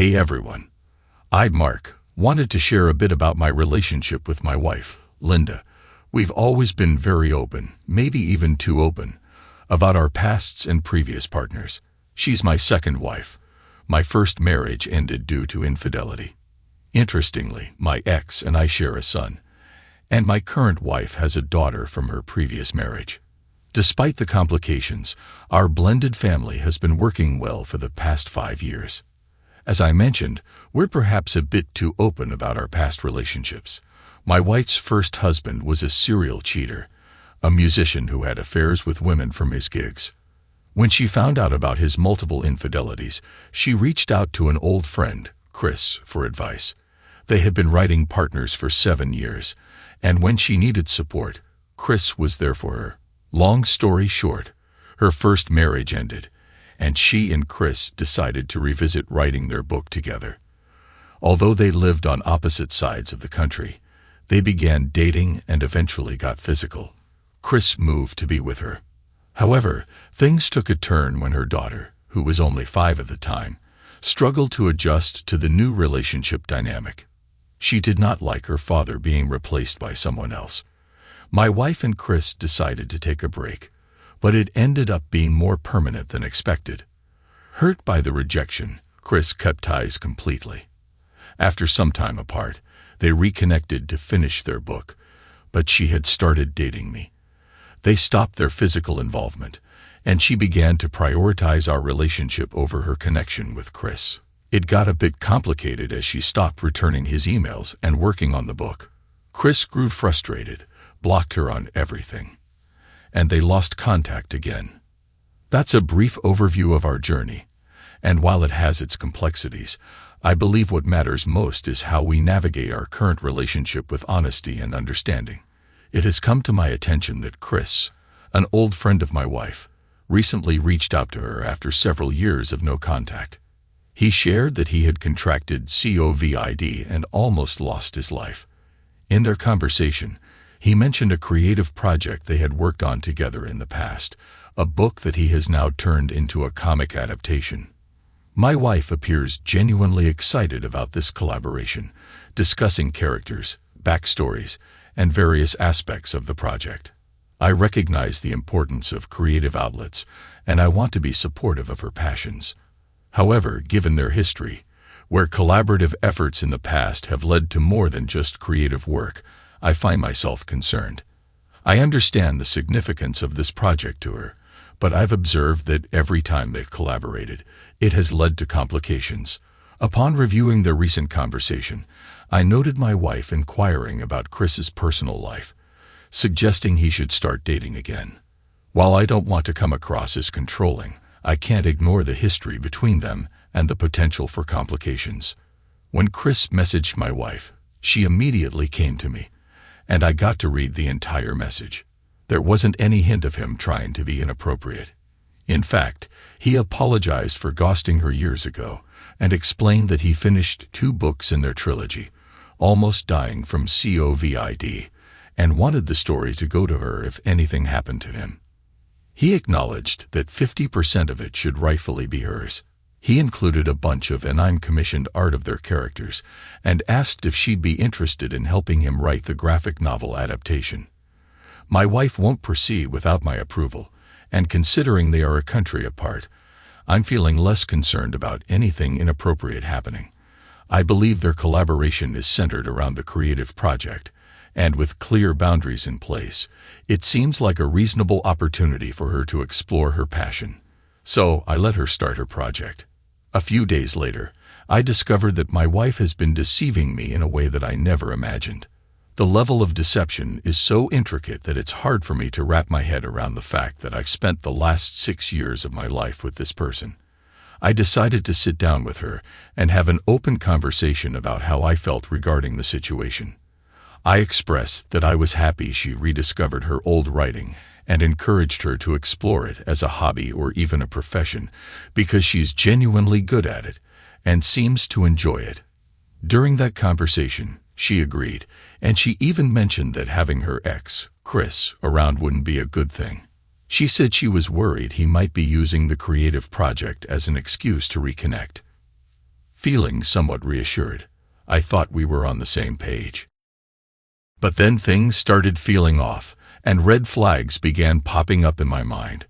Hey everyone, I'm Mark. Wanted to share a bit about my relationship with my wife, Linda. We've always been very open, maybe even too open, about our pasts and previous partners. She's my second wife. My first marriage ended due to infidelity. Interestingly, my ex and I share a son, and my current wife has a daughter from her previous marriage. Despite the complications, our blended family has been working well for the past 5 years. As I mentioned, we're perhaps a bit too open about our past relationships. My wife's first husband was a serial cheater, a musician who had affairs with women from his gigs. When she found out about his multiple infidelities, she reached out to an old friend, Chris, for advice. They had been writing partners for 7 years, and when she needed support, Chris was there for her. Long story short, her first marriage ended, and she and Chris decided to revisit writing their book together. Although they lived on opposite sides of the country, they began dating and eventually got physical. Chris moved to be with her. However, things took a turn when her daughter, who was only 5 at the time, struggled to adjust to the new relationship dynamic. She did not like her father being replaced by someone else. My wife and Chris decided to take a break, but it ended up being more permanent than expected. Hurt by the rejection, Chris cut ties completely. After some time apart, they reconnected to finish their book, but she had started dating me. They stopped their physical involvement, and she began to prioritize our relationship over her connection with Chris. It got a bit complicated as she stopped returning his emails and working on the book. Chris grew frustrated, blocked her on everything, and they lost contact again. That's a brief overview of our journey, and while it has its complexities, I believe what matters most is how we navigate our current relationship with honesty and understanding. It has come to my attention that Chris, an old friend of my wife, recently reached out to her after several years of no contact. He shared that he had contracted COVID and almost lost his life. In their conversation, he mentioned a creative project they had worked on together in the past, a book that he has now turned into a comic adaptation. My wife appears genuinely excited about this collaboration, discussing characters, backstories, and various aspects of the project. I recognize the importance of creative outlets, and I want to be supportive of her passions. However, given their history, where collaborative efforts in the past have led to more than just creative work, I find myself concerned. I understand the significance of this project to her, but I've observed that every time they've collaborated, it has led to complications. Upon reviewing their recent conversation, I noted my wife inquiring about Chris's personal life, suggesting he should start dating again. While I don't want to come across as controlling, I can't ignore the history between them and the potential for complications. When Chris messaged my wife, she immediately came to me, and I got to read the entire message. There wasn't any hint of him trying to be inappropriate. In fact, he apologized for ghosting her years ago and explained that he finished 2 books in their trilogy, almost dying from COVID, and wanted the story to go to her if anything happened to him. He acknowledged that 50% of it should rightfully be hers. He included a bunch of uncommissioned art of their characters and asked if she'd be interested in helping him write the graphic novel adaptation. My wife won't proceed without my approval, and considering they are a country apart, I'm feeling less concerned about anything inappropriate happening. I believe their collaboration is centered around the creative project, and with clear boundaries in place, it seems like a reasonable opportunity for her to explore her passion. So I let her start her project. A few days later, I discovered that my wife has been deceiving me in a way that I never imagined. The level of deception is so intricate that it's hard for me to wrap my head around the fact that I've spent the last 6 years of my life with this person. I decided to sit down with her and have an open conversation about how I felt regarding the situation. I expressed that I was happy she rediscovered her old writing and encouraged her to explore it as a hobby or even a profession because she's genuinely good at it and seems to enjoy it. During that conversation, she agreed, and she even mentioned that having her ex, Chris, around wouldn't be a good thing. She said she was worried he might be using the creative project as an excuse to reconnect. feeling somewhat reassured. I thought we were on the same page. But then things started feeling off, and red flags began popping up in my mind.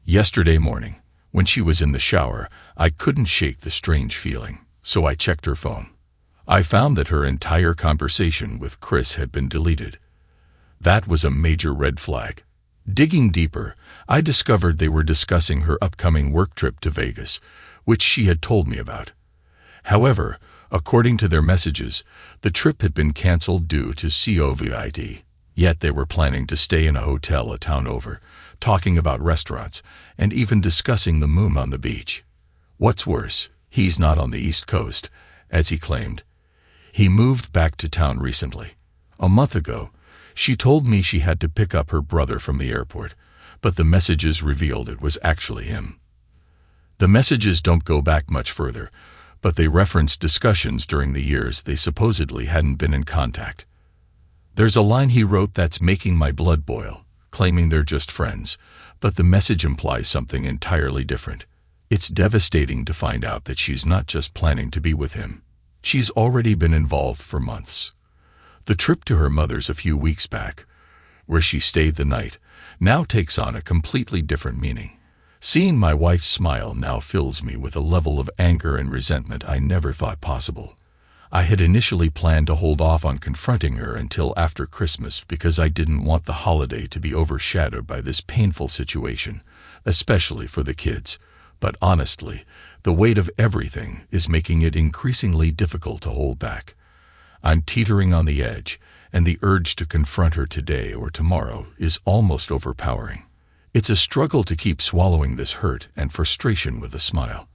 Yesterday morning, when she was in the shower, I couldn't shake the strange feeling, so I checked her phone. I found that her entire conversation with Chris had been deleted. That was a major red flag. Digging deeper, I discovered they were discussing her upcoming work trip to Vegas, which she had told me about. However, according to their messages, the trip had been canceled due to COVID, yet they were planning to stay in a hotel a town over, talking about restaurants, and even discussing the moon on the beach. What's worse, he's not on the East Coast, as he claimed. He moved back to town recently. A month ago, she told me she had to pick up her brother from the airport, but the messages revealed it was actually him. The messages don't go back much further, but they reference discussions during the years they supposedly hadn't been in contact. There's a line he wrote that's making my blood boil, claiming they're just friends, but the message implies something entirely different. It's devastating to find out that she's not just planning to be with him. She's already been involved for months. The trip to her mother's a few weeks back, where she stayed the night, now takes on a completely different meaning. Seeing my wife's smile now fills me with a level of anger and resentment I never thought possible. I had initially planned to hold off on confronting her until after Christmas because I didn't want the holiday to be overshadowed by this painful situation, especially for the kids. But honestly, the weight of everything is making it increasingly difficult to hold back. I'm teetering on the edge, and the urge to confront her today or tomorrow is almost overpowering. It's a struggle to keep swallowing this hurt and frustration with a smile.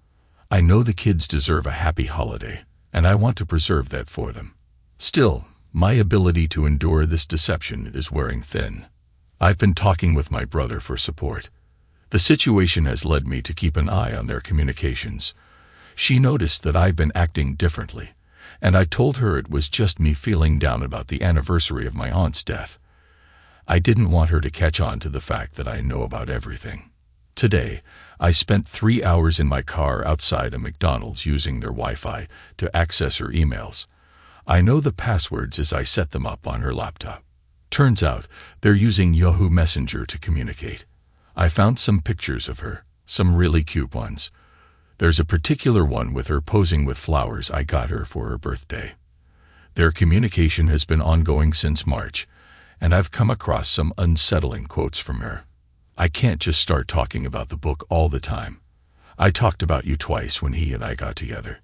I know the kids deserve a happy holiday, and I want to preserve that for them. Still, my ability to endure this deception is wearing thin. I've been talking with my brother for support. The situation has led me to keep an eye on their communications. She noticed that I've been acting differently, and I told her it was just me feeling down about the anniversary of my aunt's death. I didn't want her to catch on to the fact that I know about everything. Today, I spent 3 hours in my car outside a McDonald's using their Wi-Fi to access her emails. I know the passwords as I set them up on her laptop. Turns out, they're using Yahoo Messenger to communicate. I found some pictures of her, some really cute ones. There's a particular one with her posing with flowers I got her for her birthday. Their communication has been ongoing since March, and I've come across some unsettling quotes from her. I can't just start talking about the book all the time. I talked about you twice when he and I got together.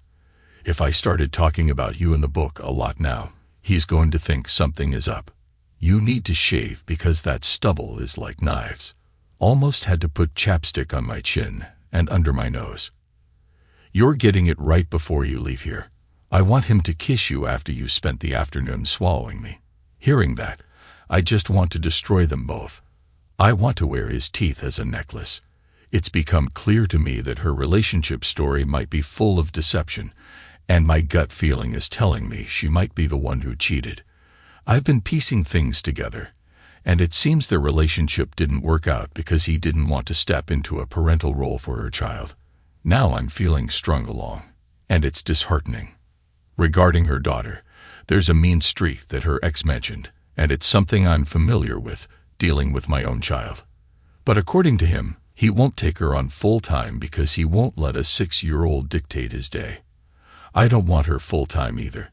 If I started talking about you in the book a lot now, he's going to think something is up. You need to shave because that stubble is like knives. Almost had to put chapstick on my chin and under my nose. You're getting it right before you leave here. I want him to kiss you after you spent the afternoon swallowing me. Hearing that, I just want to destroy them both. I want to wear his teeth as a necklace. It's become clear to me that her relationship story might be full of deception, and my gut feeling is telling me she might be the one who cheated. I've been piecing things together, and it seems their relationship didn't work out because he didn't want to step into a parental role for her child. Now I'm feeling strung along, and it's disheartening. Regarding her daughter, there's a mean streak that her ex mentioned, and it's something I'm familiar with, dealing with my own child. But according to him, he won't take her on full-time because he won't let a 6-year-old dictate his day. I don't want her full-time either.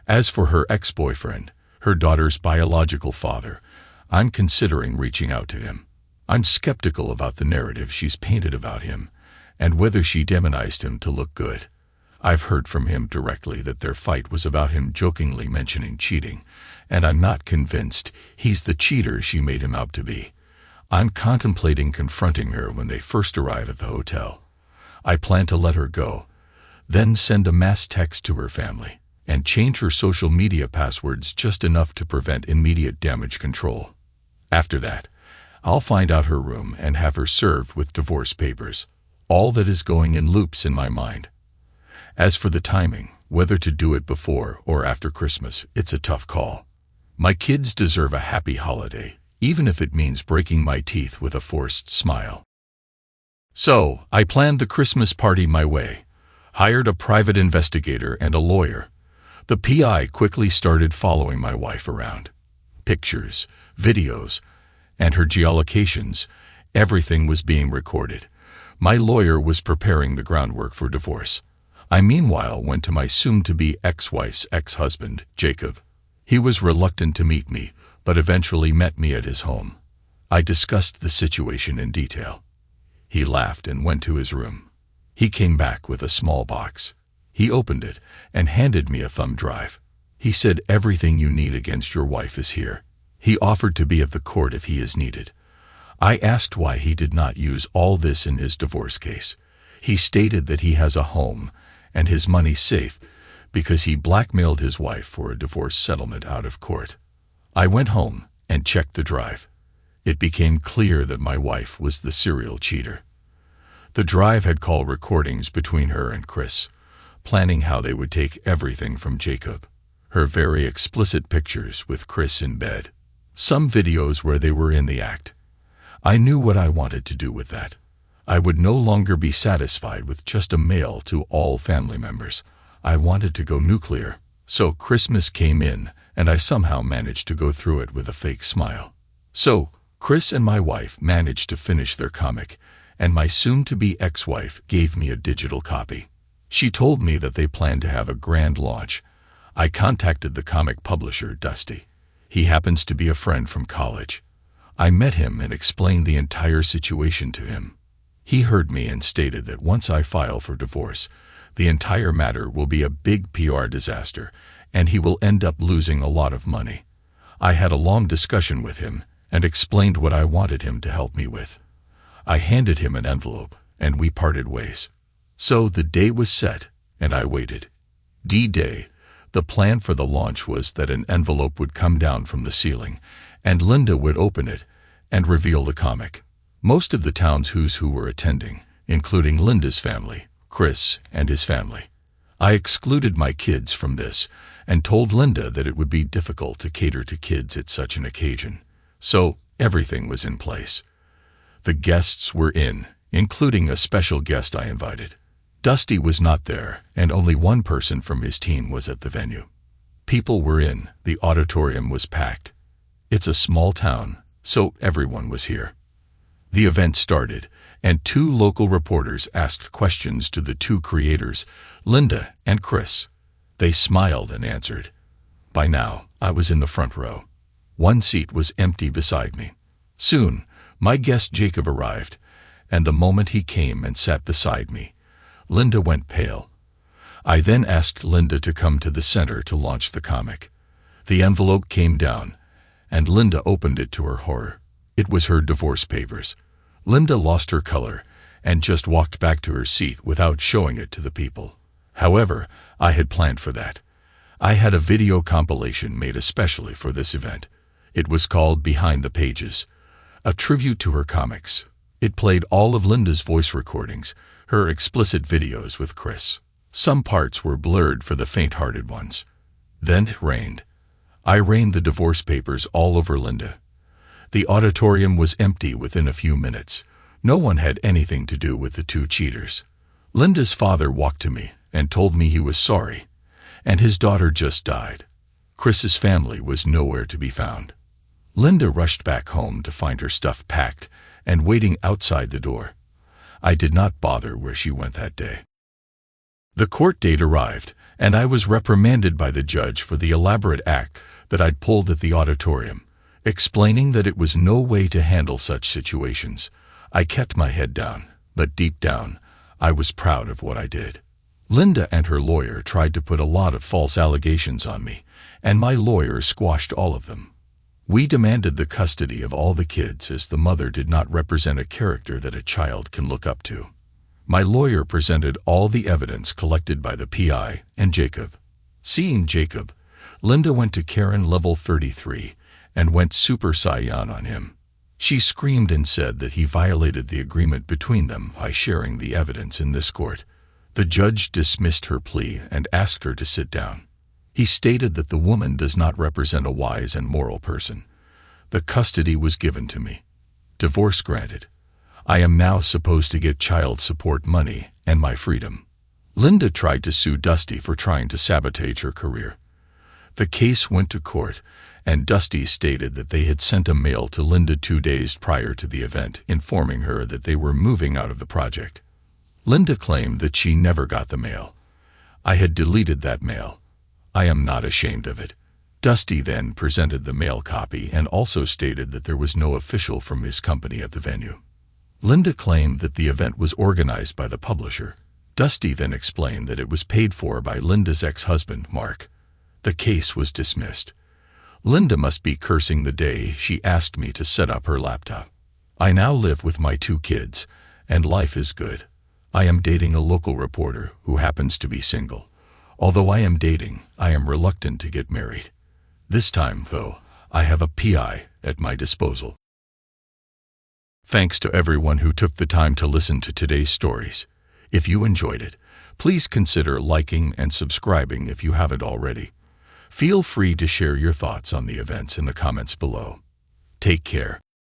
As for her ex-boyfriend, her daughter's biological father, I'm considering reaching out to him. I'm skeptical about the narrative she's painted about him, and whether she demonized him to look good. I've heard from him directly that their fight was about him jokingly mentioning cheating, and I'm not convinced he's the cheater she made him out to be. I'm contemplating confronting her when they first arrive at the hotel. I plan to let her go, then send a mass text to her family, and change her social media passwords just enough to prevent immediate damage control. After that, I'll find out her room and have her served with divorce papers. All that is going in loops in my mind. As for the timing, whether to do it before or after Christmas, it's a tough call. My kids deserve a happy holiday, even if it means breaking my teeth with a forced smile. So, I planned the Christmas party my way. hired a private investigator and a lawyer. The PI quickly started following my wife around. Pictures, videos, and her geolocations, everything was being recorded. My lawyer was preparing the groundwork for divorce. I meanwhile went to my soon-to-be ex-wife's ex-husband, Jacob. He was reluctant to meet me, but eventually met me at his home. I discussed the situation in detail. He laughed and went to his room. He came back with a small box. He opened it and handed me a thumb drive. He said, "Everything you need against your wife is here." He offered to be at the court if he is needed. I asked why he did not use all this in his divorce case. He stated that he has a home and his money safe because he blackmailed his wife for a divorce settlement out of court. I went home and checked the drive. It became clear that my wife was the serial cheater. The drive had call recordings between her and Chris, planning how they would take everything from Jacob. Her very explicit pictures with Chris in bed. Some videos where they were in the act. I knew what I wanted to do with that. I would no longer be satisfied with just a mail to all family members. I wanted to go nuclear. So Christmas came in, and I somehow managed to go through it with a fake smile. So Chris and my wife managed to finish their comic, and my soon-to-be ex-wife gave me a digital copy. She told me that they planned to have a grand launch. I contacted the comic publisher, Dusty. He happens to be a friend from college. I met him and explained the entire situation to him. He heard me and stated that once I file for divorce, the entire matter will be a big PR disaster, and he will end up losing a lot of money. I had a long discussion with him and explained what I wanted him to help me with. I handed him an envelope, and we parted ways. So the day was set, and I waited. D-Day. The plan for the launch was that an envelope would come down from the ceiling, and Linda would open it and reveal the comic. Most of the town's who's who were attending, including Linda's family, Chris, and his family. I excluded my kids from this and told Linda that it would be difficult to cater to kids at such an occasion. So everything was in place. The guests were in, including a special guest I invited. Dusty was not there, and only one person from his team was at the venue. People were in, the auditorium was packed. It's a small town, so everyone was here. The event started, and 2 local reporters asked questions to the 2 creators, Linda and Chris. They smiled and answered. By now, I was in the front row. One seat was empty beside me. Soon, my guest Jacob arrived, and the moment he came and sat beside me, Linda went pale. I then asked Linda to come to the center to launch the comic. The envelope came down, and Linda opened it to her horror. It was her divorce papers. Linda lost her color and just walked back to her seat without showing it to the people. However, I had planned for that. I had a video compilation made especially for this event. It was called Behind the Pages, a tribute to her comics. It played all of Linda's voice recordings, her explicit videos with Chris. Some parts were blurred for the faint-hearted ones. Then it rained. I rained the divorce papers all over Linda. The auditorium was empty within a few minutes. No one had anything to do with the 2 cheaters. Linda's father walked to me and told me he was sorry, and his daughter just died. Chris's family was nowhere to be found. Linda rushed back home to find her stuff packed and waiting outside the door. I did not bother where she went that day. The court date arrived, and I was reprimanded by the judge for the elaborate act that I'd pulled at the auditorium, explaining that it was no way to handle such situations. I kept my head down, but deep down, I was proud of what I did. Linda and her lawyer tried to put a lot of false allegations on me, and my lawyer squashed all of them. We demanded the custody of all the kids as the mother did not represent a character that a child can look up to. My lawyer presented all the evidence collected by the PI and Jacob. Seeing Jacob, Linda went to Karen level 33 and went Super Saiyan on him. She screamed and said that he violated the agreement between them by sharing the evidence in this court. The judge dismissed her plea and asked her to sit down. He stated that the woman does not represent a wise and moral person. The custody was given to me. Divorce granted. I am now supposed to get child support money and my freedom. Linda tried to sue Dusty for trying to sabotage her career. The case went to court, and Dusty stated that they had sent a mail to Linda 2 days prior to the event, informing her that they were moving out of the project. Linda claimed that she never got the mail. "I had deleted that mail. I am not ashamed of it." Dusty then presented the mail copy and also stated that there was no official from his company at the venue. Linda claimed that the event was organized by the publisher. Dusty then explained that it was paid for by Linda's ex-husband, Mark. The case was dismissed. Linda must be cursing the day she asked me to set up her laptop. "I now live with my 2 kids, and life is good. I am dating a local reporter who happens to be single. Although I am dating, I am reluctant to get married. This time, though, I have a PI at my disposal." Thanks to everyone who took the time to listen to today's stories. If you enjoyed it, please consider liking and subscribing if you haven't already. Feel free to share your thoughts on the events in the comments below. Take care.